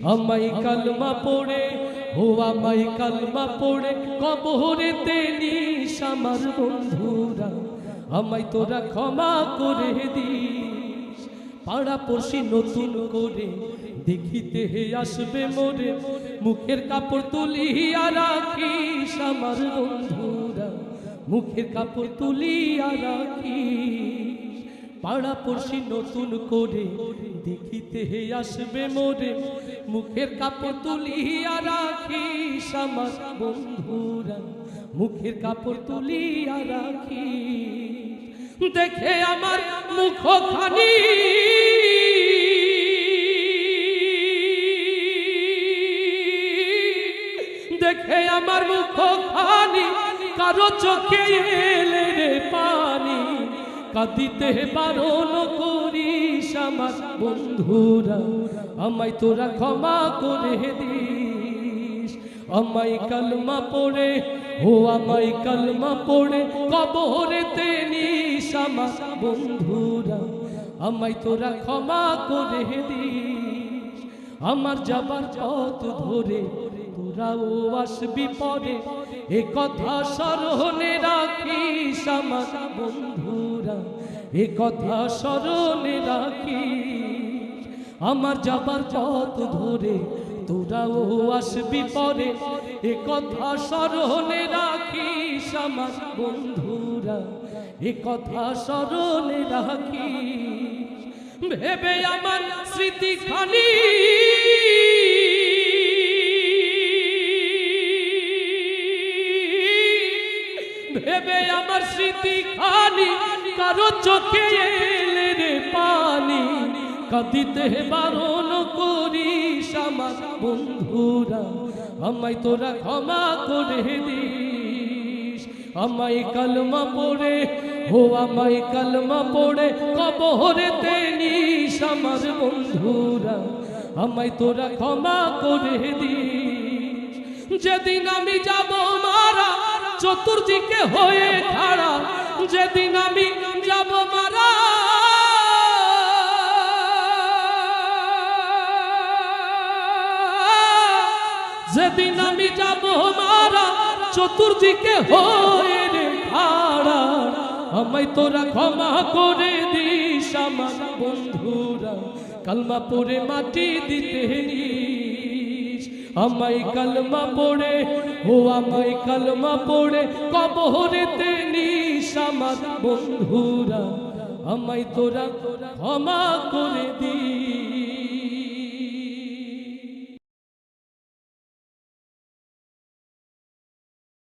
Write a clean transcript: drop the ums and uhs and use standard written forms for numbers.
আমায় কালমা পড়ে ও আমায় কালমা পড়ে কবরেতে নিস আমার বন্ধুরা, আমায় তোরা ক্ষমা করে দিস। পাড়া পড়শি নতুন করে দেখিতে হে আসবে মোরে, মুখের কাপড় তুলিয়া রাখিস আমার বন্ধুরা, মুখের কাপড় তুলিয়া রাখিস। পাড়া পড়শি নতুন করে দেখিতে হে আসবে মোরে, মুখের কাপড় তুলিয়া রাখিস আমার বন্ধুরা, মুখের কাপড় তুলিয়া রাখিস। দেখে আমার মুখখানি দেখে আমার মুখখানি কারো চোখে এলে রে পানি, কাঁদিতে বারণ করিস আমার বন্ধুরা, আমায় তোরা ক্ষমা করে দিস। আমায় কালমা পড়ে ও আমায় কালমা পড়ে কবরেতে নিস আমার বন্ধুরা, আমায় তোরা ক্ষমা করে দিস। আমার যাবার পথ ধরে তোরাও আসবি পরে, এ কথা স্মরণে রাখিস আমার বন্ধুরা, এ কথা স্মরণে রাখিস। আমার যাবার পথ ধরে তোরাও আসবি পরে, এ কথা স্মরণে রাখিস আমার বন্ধুরা, এ কথা স্মরণে রাখিস। ভেবে আমার স্মৃতিখানি ভেবে আমার স্মৃতিখানি কারো চোখে এলে রে পানি, কাঁদিতে বারণ করিস আমার বন্ধুরা, আমায় তোরা ক্ষমা করে দিস। আমায় কালমা পড়ে ও আমায় কালমা পড়ে কবরেতে নিস আমার বন্ধুরা, আমায় তোরা ক্ষমা করে দিস। যেদিন আমি যাব মারা চতুর্দিকে হয়ে খাড়া, যেদিন আমি যাব মারা যেদিন আমি যাব মারা চতুর্দিকে হয়ে রে খাড়া, আমায় তোরা ক্ষমা করে দিস আমার বন্ধুরা, কালমা পড়ে মাটি দিতে নিস। আমায় কালমা পড়ে ও আমায় কালমা পড়ে কবরেতে নিস আমার বন্ধুরা, আমায় তোরা ক্ষমা করে দিস।